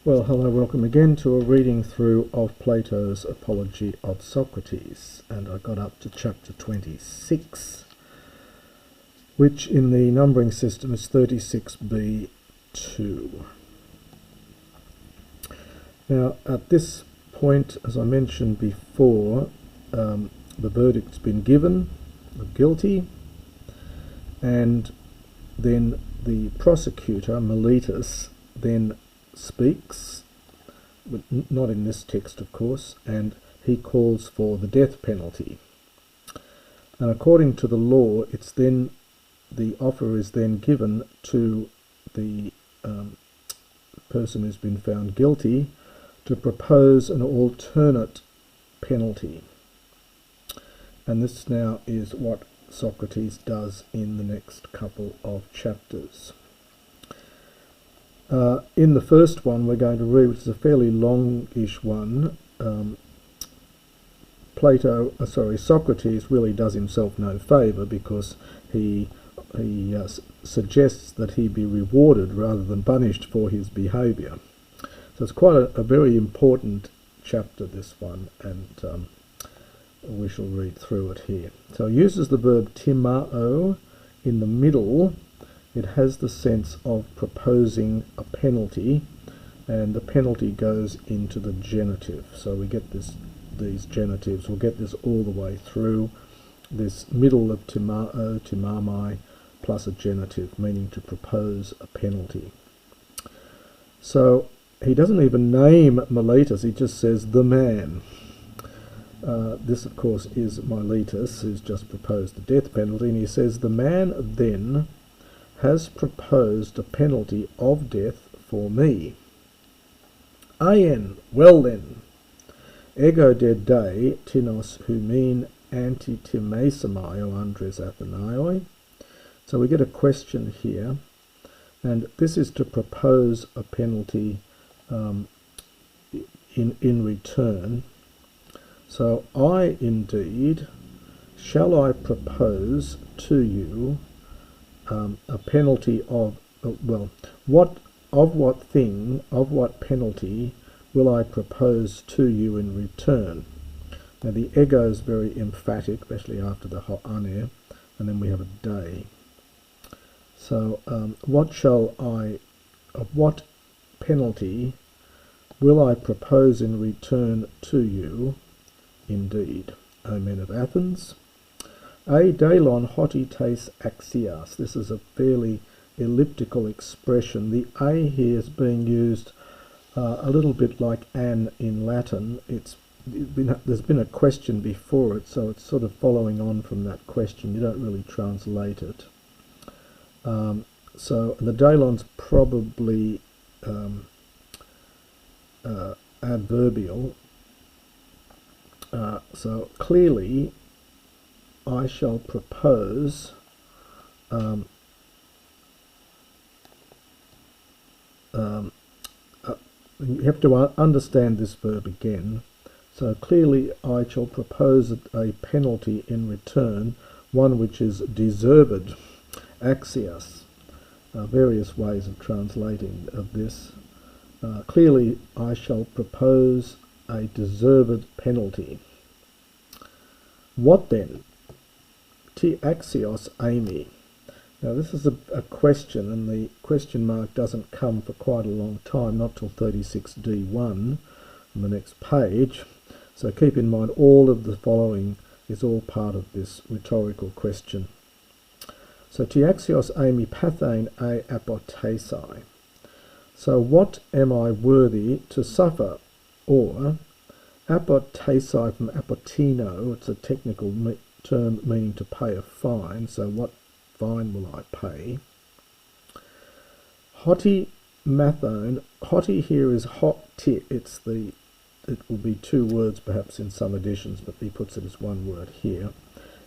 Well, hello, welcome again to a reading through of Plato's Apology of Socrates, and I got up to chapter 26, which in the numbering system is 36b2. Now, at this point, as I mentioned before, the verdict's been given of guilty, and then the prosecutor, Miletus, then speaks, but not in this text of course, and he calls for the death penalty. And according to the law, it's then the offer is then given to the person who's been found guilty to propose an alternate penalty. And this now is what Socrates does in the next couple of chapters. In the first one we're going to read, which is a fairly longish one, Socrates really does himself no favour, because he suggests that he be rewarded rather than punished for his behaviour. So it's quite a very important chapter, this one, and we shall read through it here. So he uses the verb timao in the middle. It has the sense of proposing a penalty, and the penalty goes into the genitive. So we get these genitives. We'll get this all the way through. This middle of timao, timamai, plus a genitive, meaning to propose a penalty. So he doesn't even name Miletus, he just says the man. This, of course, is Miletus, who's just proposed the death penalty, and he says, the man then has proposed a penalty of death for me. Aien, well then, ego de de tinos humin antitimesomai o andres athenaioi. So we get a question here, and this is to propose a penalty in return. So I indeed shall I propose to you a penalty of what penalty will I propose to you in return? Now the ego is very emphatic, especially after the ho'ane, and then we have a day. So what penalty will I propose in return to you, indeed, O men of Athens? A dailon hotites axias. This is a fairly elliptical expression. The a here is being used a little bit like an in Latin. There's been a question before it, so it's sort of following on from that question. You don't really translate it. So the dailon's probably adverbial. So clearly I shall propose you have to understand this verb again. So clearly I shall propose a penalty in return, one which is deserved, axios. Various ways of translating of this. Clearly I shall propose a deserved penalty. What then? Ti axios ami. Now this is a question, and the question mark doesn't come for quite a long time, not till 36d1 on the next page. So keep in mind all of the following is all part of this rhetorical question. So ti axios ami pathein a apotesai. So what am I worthy to suffer? Or apotesai from apotino, it's a technical term meaning to pay a fine. So what fine will I pay? Hoti mathone. Hoti here is hoti. It will be two words perhaps in some editions, but he puts it as one word here.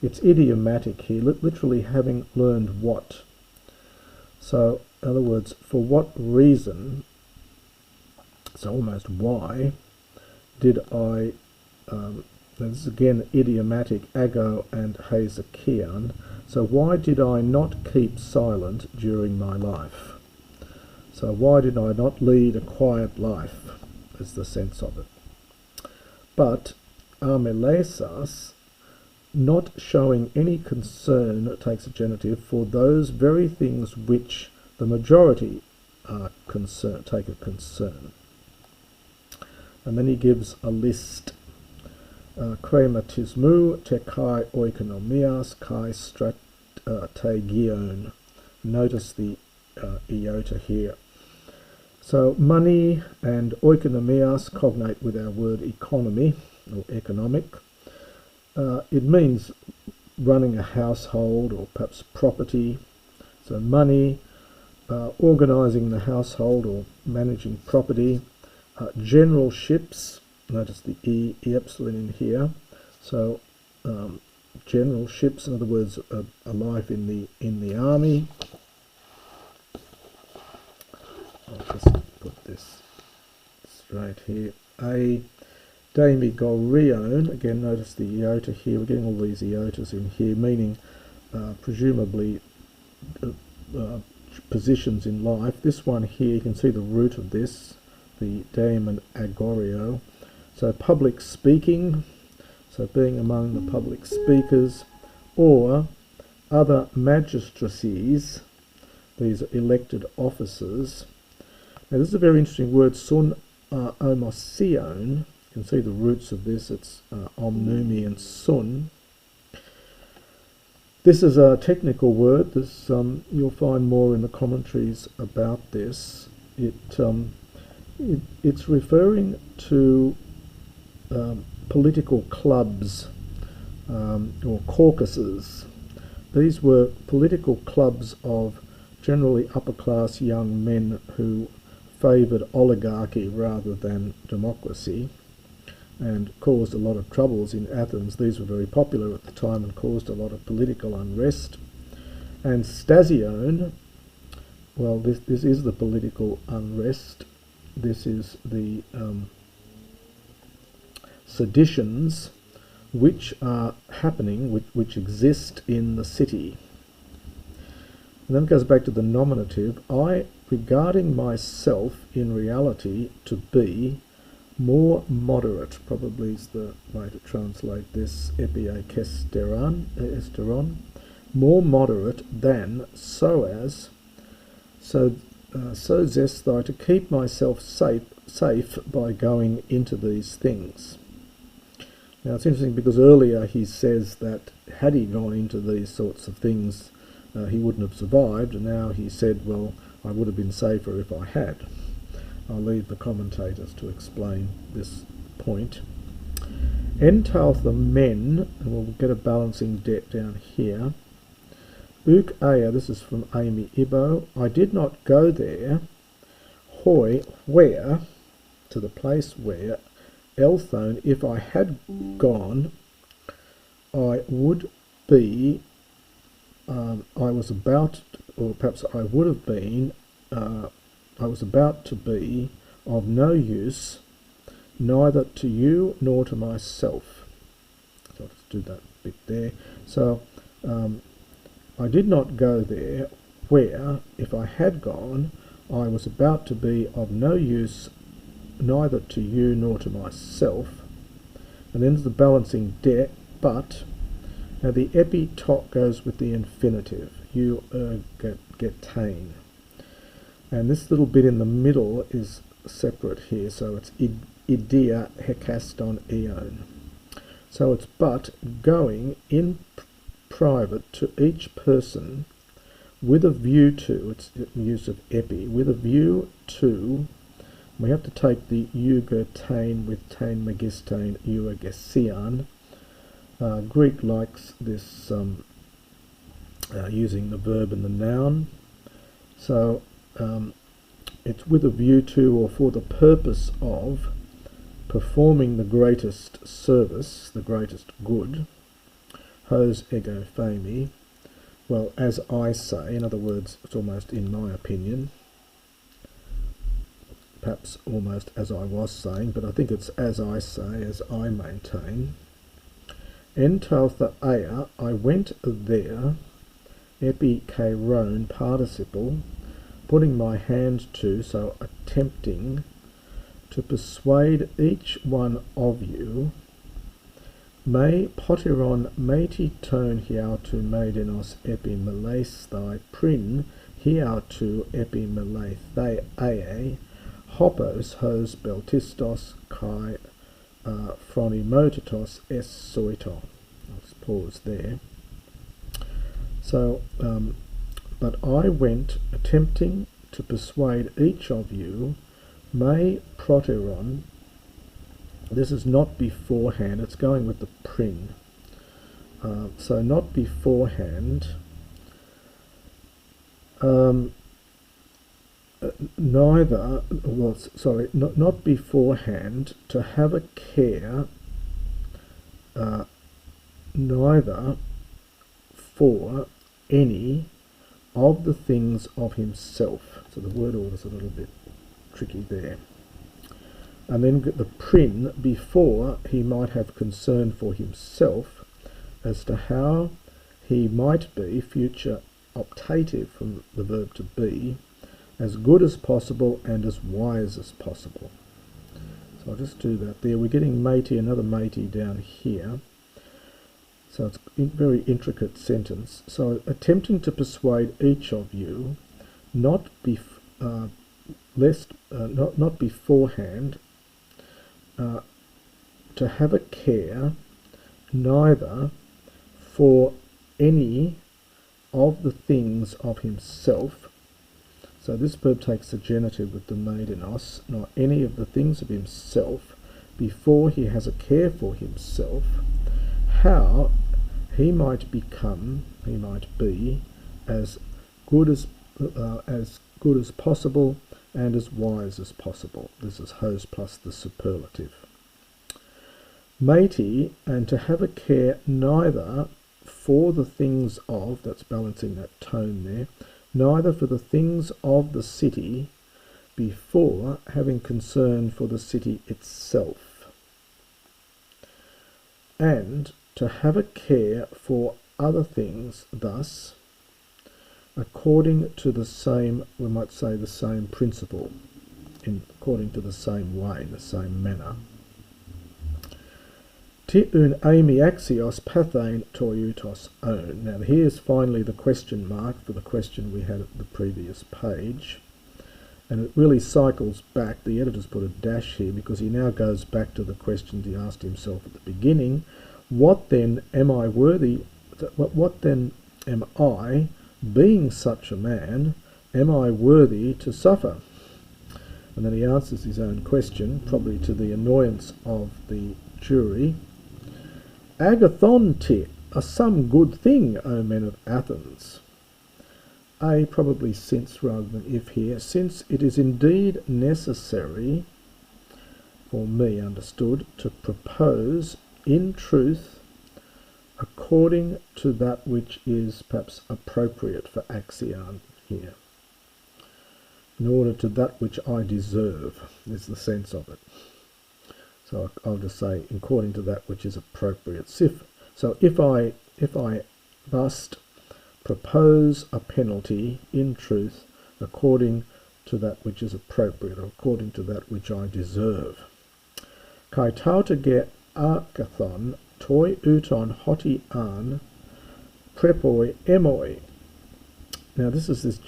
It's idiomatic here, literally having learned what. So in other words, for what reason, so almost why, did I, this is again idiomatic, ago and hezekian, so why did I not keep silent during my life? So why did I not lead a quiet life, is the sense of it. But amelesas, not showing any concern, it takes a genitive, for those very things which the majority are take a concern. And then he gives a list. Krematismu te kai oikonomias kai strategion. Notice the iota here. So money and oikonomias cognate with our word economy or economic. It means running a household or perhaps property. So money, organising the household or managing property. Generalships, notice the E epsilon in here. So generalships, in other words, a life in the army. I'll just put this straight here. A demigorion, again notice the iota here, we're getting all these iotas in here, meaning presumably positions in life. This one here, you can see the root of this, the daemon agorio. So public speaking, so being among the public speakers, or other magistracies, these are elected officers. Now this is a very interesting word, sun omosion. You can see the roots of this, it's omnumi and sun. This is a technical word. This you'll find more in the commentaries about this. It's referring to political clubs or caucuses. These were political clubs of generally upper-class young men who favoured oligarchy rather than democracy, and caused a lot of troubles in Athens. These were very popular at the time and caused a lot of political unrest. And Stasion, well, this is the political unrest. This is the seditions which are happening, which exist in the city. And then it goes back to the nominative. I, regarding myself in reality to be more moderate, probably is the way to translate this, esteron, more moderate than so zest I to keep myself safe by going into these things. Now it's interesting because earlier he says that had he gone into these sorts of things he wouldn't have survived, and now he said, well, I would have been safer if I had. I'll leave the commentators to explain this point. Entaltha men, and we'll get a balancing debt down here. Uk ea, this is from Amy Ibo. I did not go there, hoi, where, to the place where, Elthone, if I had gone, I would be, I was about, or perhaps I would have been, I was about to be of no use, neither to you nor to myself. So I'll just do that bit there. So I did not go there where, if I had gone, I was about to be of no use, neither to you nor to myself. And then there's the balancing debt, but. Now the epitot goes with the infinitive, you getain. And this little bit in the middle is separate here, so it's idea hekaston eon. So it's but going in private to each person with a view to, it's use of epi, with a view to, we have to take the eugertain with tain megistain euergesian. Greek likes this using the verb and the noun. So it's with a view to or for the purpose of performing the greatest service, the greatest good. Hos ego fami. Well, as I say, in other words, it's almost in my opinion, perhaps almost as I was saying, but I think it's as I say, as I maintain. Entaltha ea, I went there, epi kairon participle, putting my hand to, so attempting to persuade each one of you, me potiron meti ton hiautu meidenos epimeleisthai prin hiautu epimeleithei hopos hos beltistos kai phronimotitos es soito. Let's pause there. So, but I went attempting to persuade each of you, me proteron. This is not beforehand, it's going with the prin. So not beforehand, neither, well, sorry, not beforehand, to have a care, neither for any of the things of himself. So the word order is a little bit tricky there. And then the prin, before he might have concern for himself as to how he might be, future optative from the verb to be, as good as possible and as wise as possible. So I'll just do that there. We're getting matey, another matey down here. So it's a very intricate sentence. So attempting to persuade each of you, not beforehand, to have a care, neither for any of the things of himself. So this verb takes the genitive with the meidenos, not any of the things of himself, before he has a care for himself, how he might become, he might be, as good as possible and as wise as possible. This is hos plus the superlative. Matey, and to have a care neither for the things of, that's balancing that tone there, neither for the things of the city, before having concern for the city itself, and to have a care for other things, thus, according to the same, we might say the same principle, according to the same way, the same manner. Ti un ami axios pathain toiutos on. Now here's finally the question mark for the question we had at the previous page. And it really cycles back. The editor's put a dash here because he now goes back to the questions he asked himself at the beginning. What then am I worthy, what then am I, being such a man, am I worthy to suffer? And then he answers his own question, probably to the annoyance of the jury. Agathon te, a some good thing, O men of Athens. A, probably since rather than if here, since it is indeed necessary for me, understood, to propose in truth according to that which is perhaps appropriate for axion here, in order to that which I deserve, is the sense of it. So I'll just say according to that which is appropriate. So if I must propose a penalty in truth according to that which is appropriate, or according to that which I deserve. Kai tauta ge agathon toi uton hoti an prepoi emoi. Now this is this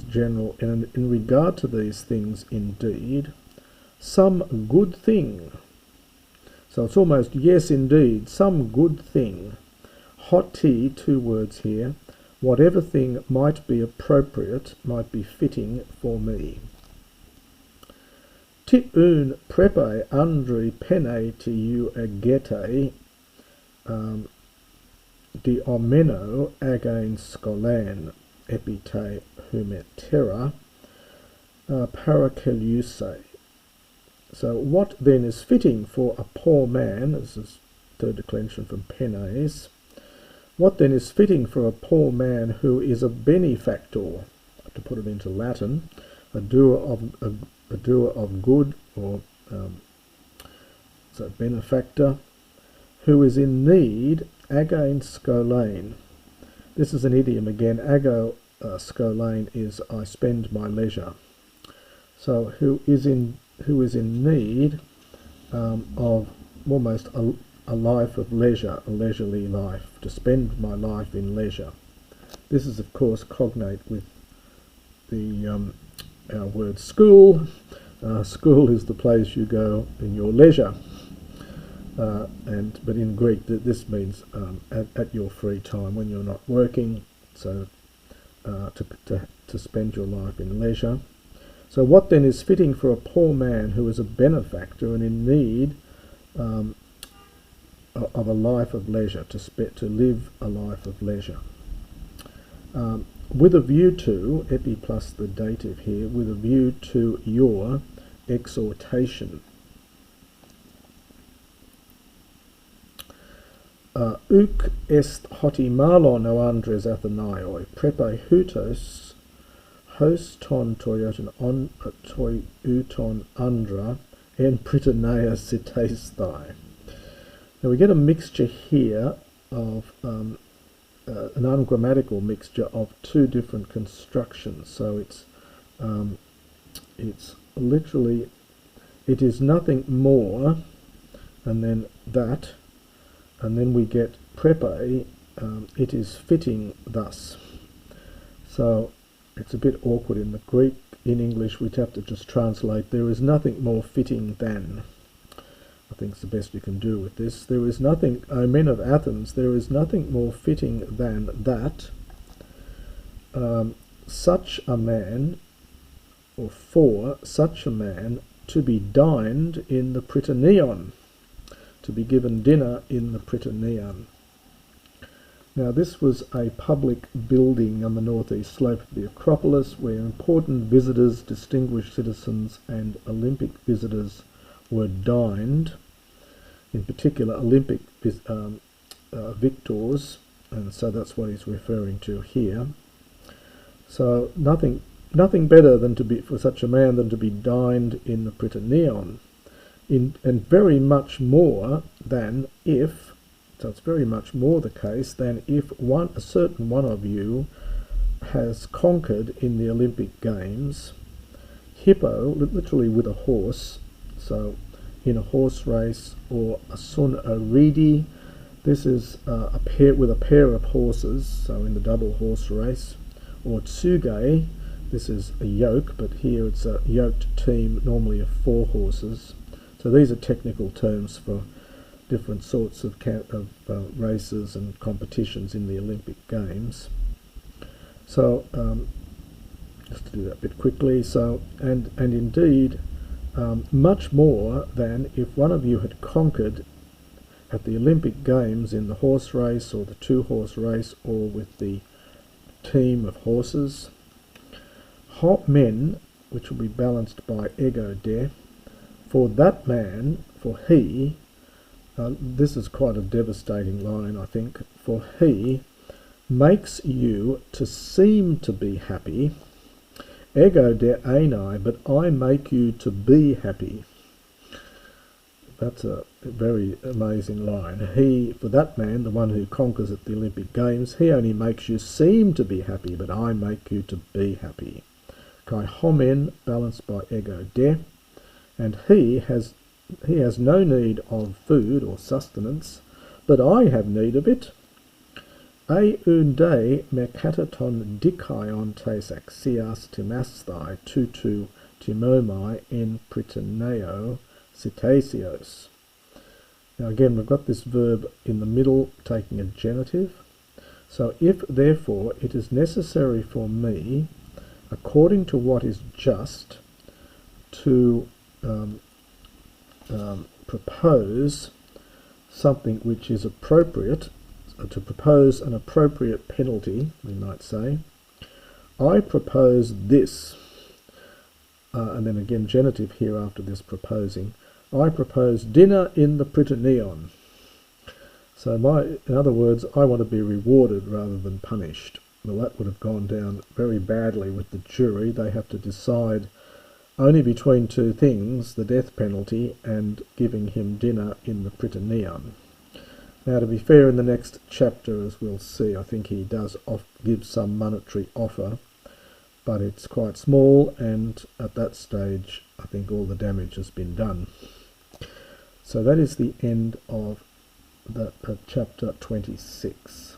general, and in regard to these things indeed, some good thing. So it's almost yes indeed, some good thing. Hoti, two words here, whatever thing might be appropriate, might be fitting for me. Ti un prepe andri pene tiu agete di omeno again skolan epite humetera parakeliuse. So what then is fitting for a poor man, this is third declension from penes, what then is fitting for a poor man who is a benefactor, to put it into Latin, a doer of good, or so benefactor, who is in need, again skolain. This is an idiom again, ago Scolain is I spend my leisure. So who is in need of almost a life of leisure, a leisurely life, to spend my life in leisure. This is of course cognate with the our word school. School is the place you go in your leisure, but in Greek this means at your free time when you're not working. So to spend your life in leisure. So what then is fitting for a poor man who is a benefactor and in need of a life of leisure, to live a life of leisure? With a view to, epi plus the dative here, with a view to your exhortation. Uk est hoti malo noandres athenaioi, prepe hutos, hos ton toioton andra, en Prytaneion sitesthai. Now we get a mixture here of an ungrammatical mixture of two different constructions. So it's literally, it is nothing more, and then that, and then we get prepe, it is fitting thus. So it's a bit awkward in the Greek. In English we'd have to just translate, there is nothing more fitting than. I think it's the best you can do with this. There is nothing, O men of Athens, there is nothing more fitting than that such a man, or for such a man, to be dined in the Prytaneion, to be given dinner in the Prytaneion. Now this was a public building on the northeast slope of the Acropolis where important visitors, distinguished citizens and Olympic visitors were dined, in particular Olympic victors, and so that's what he's referring to here. So nothing better than for such a man than to be dined in the Prytaneion, and very much more than if, so it's very much more the case than if a certain one of you has conquered in the Olympic Games, hippo, literally with a horse, so in a horse race, or a sun oridi, this is a pair with a pair of horses, so in the double horse race, or tsuge, this is a yoke, but here it's a yoked team, normally of 4 horses. So these are technical terms for different sorts of races and competitions in the Olympic Games. So just to do that a bit quickly, so and indeed much more than if one of you had conquered at the Olympic Games in the horse race or the 2-horse race or with the team of horses. Hot men, which will be balanced by ego de, for that man, for he, this is quite a devastating line, I think, for he makes you to seem to be happy, ego de einai, but I make you to be happy. That's a very amazing line. He, for that man, the one who conquers at the Olympic Games, he only makes you seem to be happy, but I make you to be happy. Kai homen, balanced by ego de, and he has no need of food or sustenance, but I have need of it. E unde me kataton dikaion tes axias timasthai tutu timomai en Prytaneo citasios. Now again, we've got this verb in the middle taking a genitive. So if therefore it is necessary for me, according to what is just, to propose something which is appropriate, to propose an appropriate penalty, we might say, I propose this, and then again genitive here after this proposing, I propose dinner in the Prytaneion. So in other words, I want to be rewarded rather than punished. Well, that would have gone down very badly with the jury. They have to decide only between two things, the death penalty and giving him dinner in the Prytaneion. Now, to be fair, in the next chapter, as we'll see, I think he does give some monetary offer, but it's quite small, and at that stage I think all the damage has been done. So that is the end of chapter 26.